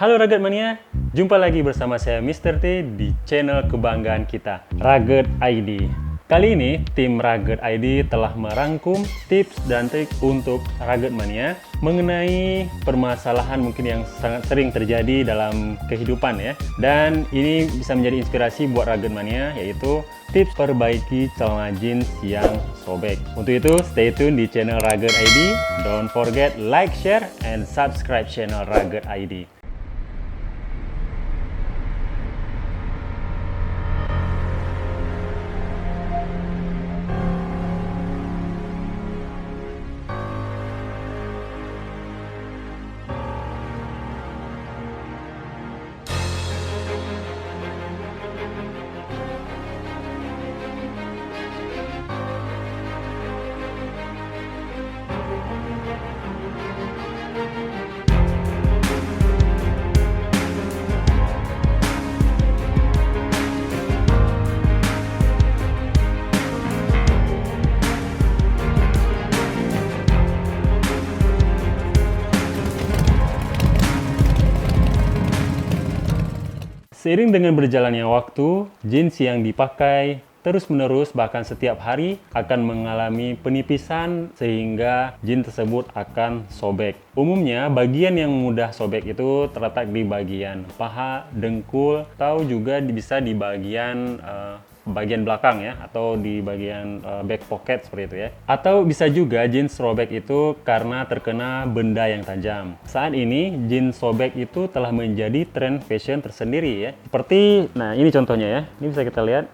Halo Rugged Mania, jumpa lagi bersama saya Mr. T di channel kebanggaan kita, Rugged ID. Kali ini, tim Rugged ID telah merangkum tips dan trik untuk Rugged Mania mengenai permasalahan mungkin yang sangat sering terjadi dalam kehidupan ya. Dan ini bisa menjadi inspirasi buat Rugged Mania, yaitu tips perbaiki celana jeans yang sobek. Untuk itu, stay tune di channel Rugged ID. Don't forget like, share, and subscribe channel Rugged ID. Seiring dengan berjalannya waktu, jeans yang dipakai terus-menerus bahkan setiap hari akan mengalami penipisan sehingga jeans tersebut akan sobek. Umumnya bagian yang mudah sobek itu terletak di bagian paha, dengkul, atau juga bisa di bagian bagian belakang ya, atau di bagian back pocket seperti itu ya. Atau bisa juga jeans robek itu karena terkena benda yang tajam. Saat ini jeans sobek itu telah menjadi tren fashion tersendiri ya. Seperti, nah ini contohnya ya, ini bisa kita lihat.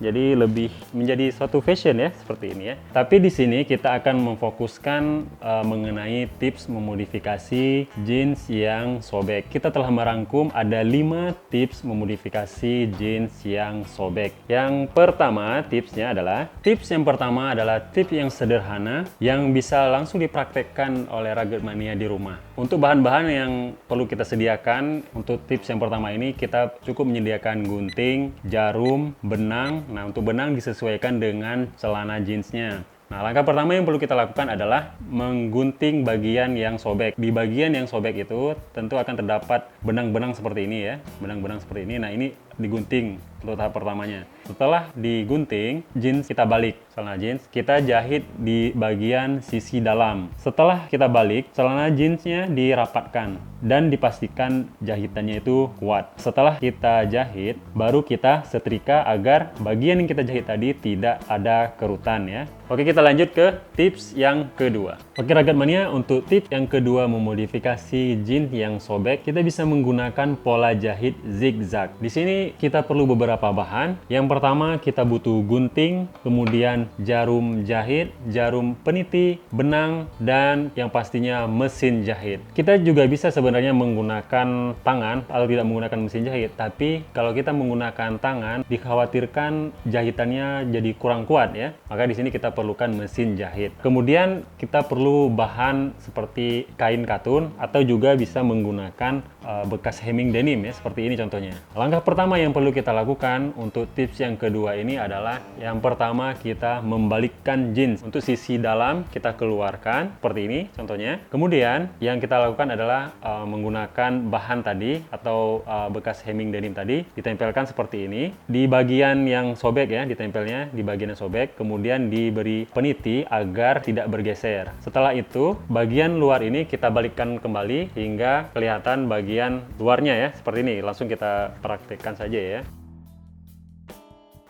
Jadi lebih menjadi suatu fashion ya, seperti ini ya. Tapi di sini kita akan memfokuskan mengenai tips memodifikasi jeans yang sobek. Kita telah merangkum ada 5 tips memodifikasi jeans yang sobek. Yang pertama tips yang pertama adalah tips yang sederhana yang bisa langsung dipraktekkan oleh Rugged Mania di rumah. Untuk bahan-bahan yang perlu kita sediakan untuk tips yang pertama ini, kita cukup menyediakan gunting, jarum, benang. Nah, untuk benang disesuaikan dengan celana jeansnya. Nah, langkah pertama yang perlu kita lakukan adalah menggunting bagian yang sobek. Di bagian yang sobek itu tentu akan terdapat benang-benang seperti ini ya. Benang-benang seperti ini. Nah, ini digunting untuk tahap pertamanya. Setelah digunting, jeans kita balik. Celana jeans kita jahit di bagian sisi dalam. Setelah kita balik, celana jeansnya dirapatkan dan dipastikan jahitannya itu kuat. Setelah kita jahit, baru kita setrika agar bagian yang kita jahit tadi tidak ada kerutan ya. Oke, kita lanjut ke tips yang kedua. Oke, Rugged Mania, untuk tips yang kedua memodifikasi jeans yang sobek, kita bisa menggunakan pola jahit zigzag. Di sini kita perlu beberapa bahan. Yang pertama kita butuh gunting, kemudian jarum jahit, jarum peniti, benang, dan yang pastinya mesin jahit. Kita juga bisa sebenarnya menggunakan tangan atau tidak menggunakan mesin jahit, tapi kalau kita menggunakan tangan dikhawatirkan jahitannya jadi kurang kuat ya. Maka di sini kita perlukan mesin jahit. Kemudian kita perlu bahan seperti kain katun atau juga bisa menggunakan bekas hemming denim ya, seperti ini contohnya. Langkah pertama yang perlu kita lakukan untuk tips yang kedua ini adalah yang pertama kita membalikkan jeans. Untuk sisi dalam kita keluarkan seperti ini contohnya. Kemudian yang kita lakukan adalah menggunakan bahan tadi atau bekas hemming denim tadi, ditempelkan seperti ini. Di bagian yang sobek ya, ditempelnya di bagian yang sobek, kemudian diberi peniti agar tidak bergeser. Setelah itu bagian luar ini kita balikkan kembali hingga kelihatan bagian luarnya ya, seperti ini. Langsung kita praktekkan saja ya.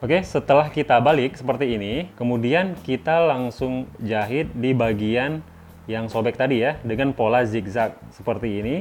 Oke, setelah kita balik seperti ini, kemudian kita langsung jahit di bagian yang sobek tadi ya, dengan pola zigzag seperti ini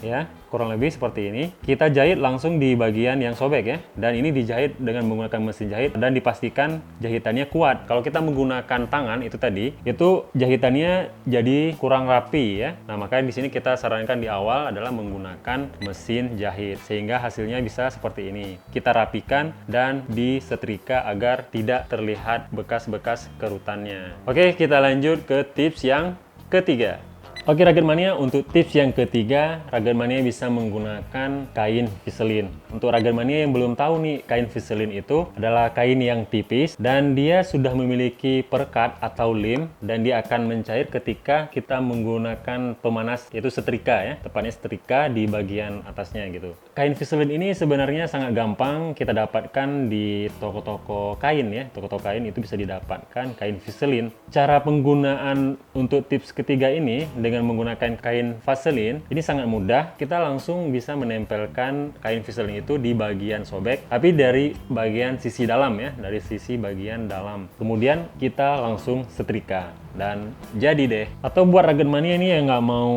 ya, kurang lebih seperti ini. Kita jahit langsung di bagian yang sobek ya, dan ini dijahit dengan menggunakan mesin jahit dan dipastikan jahitannya kuat. Kalau kita menggunakan tangan itu tadi, itu jahitannya jadi kurang rapi ya. Nah, makanya di sini kita sarankan di awal adalah menggunakan mesin jahit sehingga hasilnya bisa seperti ini. Kita rapikan dan disetrika agar tidak terlihat bekas-bekas kerutannya. Oke, kita lanjut ke tips yang ketiga. Oke Rugged Mania, untuk tips yang ketiga, Rugged Mania bisa menggunakan kain Vaseline. Untuk Rugged Mania yang belum tahu nih, kain Vaseline itu adalah kain yang tipis dan dia sudah memiliki perekat atau lem, dan dia akan mencair ketika kita menggunakan pemanas, yaitu setrika ya, tepatnya setrika di bagian atasnya gitu. Kain Vaseline ini sebenarnya sangat gampang kita dapatkan di toko-toko kain ya, toko-toko kain itu bisa didapatkan kain Vaseline. Cara penggunaan untuk tips ketiga ini dengan menggunakan kain Vaseline ini sangat mudah. Kita langsung bisa menempelkan kain Vaseline itu di bagian sobek, tapi dari bagian sisi dalam ya, dari sisi bagian dalam. Kemudian kita langsung setrika dan jadi deh. Atau buat Rugged Mania ini yang nggak mau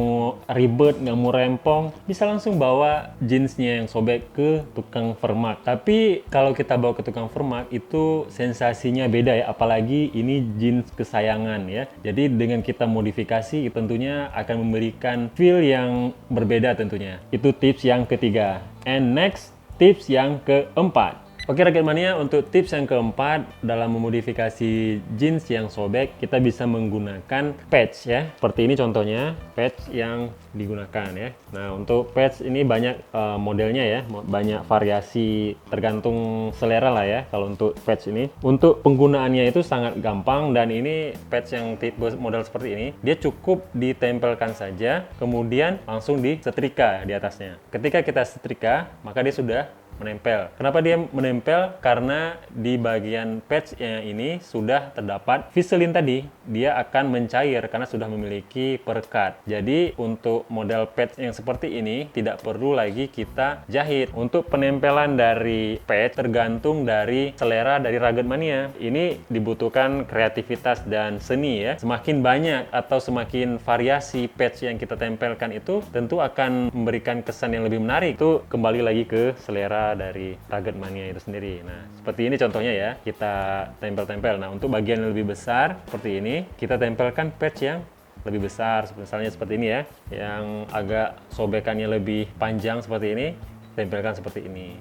ribet, nggak mau rempong, bisa langsung bawa jeansnya yang sobek ke tukang permak. Tapi kalau kita bawa ke tukang permak itu sensasinya beda ya, apalagi ini jeans kesayangan ya. Jadi dengan kita modifikasi tentunya akan memberikan feel yang berbeda tentunya. Itu tips yang ketiga. And next, tips yang keempat. Oke Rugged Mania, untuk tips yang keempat dalam memodifikasi jeans yang sobek, kita bisa menggunakan patch ya. Seperti ini contohnya, patch yang digunakan ya. Nah, untuk patch ini banyak modelnya ya, banyak variasi tergantung selera lah ya. Kalau untuk patch ini, untuk penggunaannya itu sangat gampang, dan ini patch yang tipe model seperti ini, dia cukup ditempelkan saja, kemudian langsung disetrika di atasnya. Ketika kita setrika, maka dia sudah menempel. Kenapa dia menempel? Karena di bagian patch-nya ini sudah terdapat Vaseline tadi. Dia akan mencair karena sudah memiliki perekat. Jadi untuk model patch yang seperti ini tidak perlu lagi kita jahit. Untuk penempelan dari patch tergantung dari selera dari Rugged Mania. Ini dibutuhkan kreativitas dan seni ya. Semakin banyak atau semakin variasi patch yang kita tempelkan itu tentu akan memberikan kesan yang lebih menarik. Itu kembali lagi ke selera dari Rugged Mania itu sendiri. Nah, seperti ini contohnya ya, kita tempel-tempel. Nah, untuk bagian yang lebih besar seperti ini, kita tempelkan patch yang lebih besar, misalnya seperti ini ya, yang agak sobekannya lebih panjang seperti ini, tempelkan seperti ini.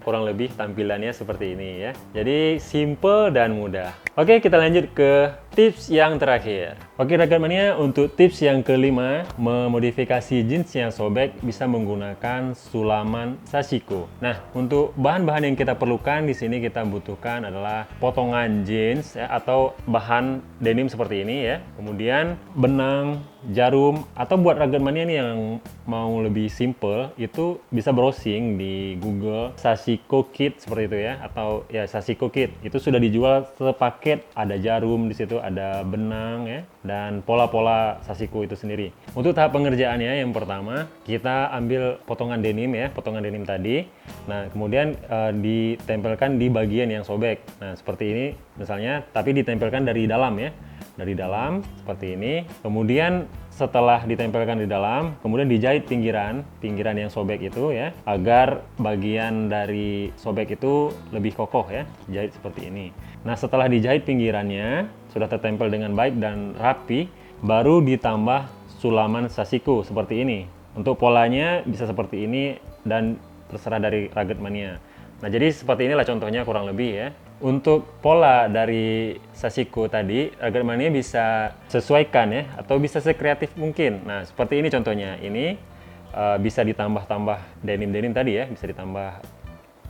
Kurang lebih tampilannya seperti ini ya. Jadi simple dan mudah. Oke, kita lanjut ke tips yang terakhir. Oke Rugged Mania, untuk tips yang kelima, memodifikasi jeans yang sobek bisa menggunakan sulaman sashiko. Nah, untuk bahan-bahan yang kita perlukan di sini kita butuhkan adalah potongan jeans ya, atau bahan denim seperti ini ya. Kemudian benang, jarum, atau buat Rugged Mania nih yang mau lebih simple, itu bisa browsing di Google sashiko kit seperti itu ya, atau ya sashiko kit. Itu sudah dijual sepaket, ada jarum di situ, ada benang ya, dan pola-pola sashiko itu sendiri. Untuk tahap pengerjaannya, yang pertama kita ambil potongan denim ya, potongan denim tadi. Nah, kemudian ditempelkan di bagian yang sobek. Nah, seperti ini misalnya, tapi ditempelkan dari dalam ya. Dari dalam seperti ini. Kemudian setelah ditempelkan di dalam, kemudian dijahit pinggiran yang sobek itu ya, agar bagian dari sobek itu lebih kokoh ya. Jahit seperti ini. Nah, setelah dijahit pinggirannya sudah tertempel dengan baik dan rapi, baru ditambah sulaman sashiko seperti ini. Untuk polanya bisa seperti ini dan terserah dari Rugged Mania. Nah, jadi seperti inilah contohnya kurang lebih ya. Untuk pola dari sashiko tadi, Rugged Mania bisa sesuaikan ya, atau bisa sekreatif mungkin. Nah, seperti ini contohnya. Ini bisa ditambah-tambah denim-denim tadi ya, bisa ditambah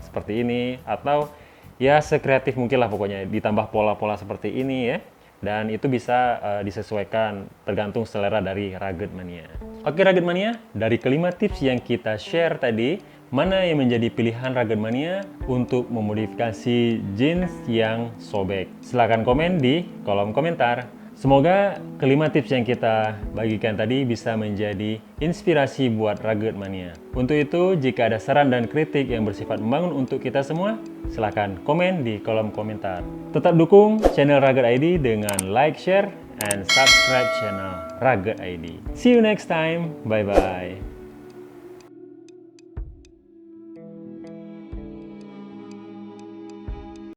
seperti ini, atau ya sekreatif mungkin lah pokoknya, ditambah pola-pola seperti ini ya. Dan itu bisa disesuaikan tergantung selera dari Rugged Mania. Oke Rugged Mania, dari kelima tips yang kita share tadi, mana yang menjadi pilihan Rugged Mania untuk memodifikasi jeans yang sobek? Silahkan komen di kolom komentar. Semoga kelima tips yang kita bagikan tadi bisa menjadi inspirasi buat Rugged Mania. Untuk itu, jika ada saran dan kritik yang bersifat membangun untuk kita semua, silahkan komen di kolom komentar. Tetap dukung channel Rugged ID dengan like, share, and subscribe channel Rugged ID. See you next time. Bye-bye.